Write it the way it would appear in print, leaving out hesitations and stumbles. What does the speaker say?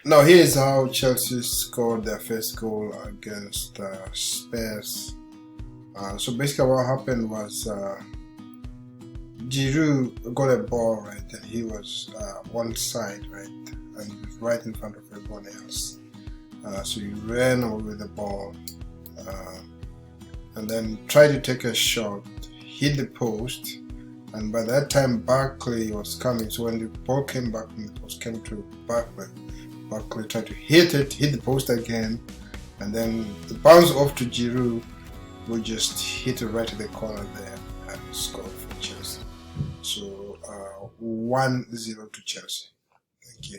Now here's how Chelsea scored their first goal against Spurs. So basically, what happened was Giroud got a ball, right, and he was one side, right, and he was right in front of everyone else. So he ran over with the ball, and then tried to take a shot, hit the post, and by that time Barkley was coming. So when the ball came back from the post, came to Barkley. Barkley tried to hit the post again, and then the bounce off to Giroud, who just hit it right at the corner there and scored for Chelsea. So 1-0 to Chelsea. Thank you.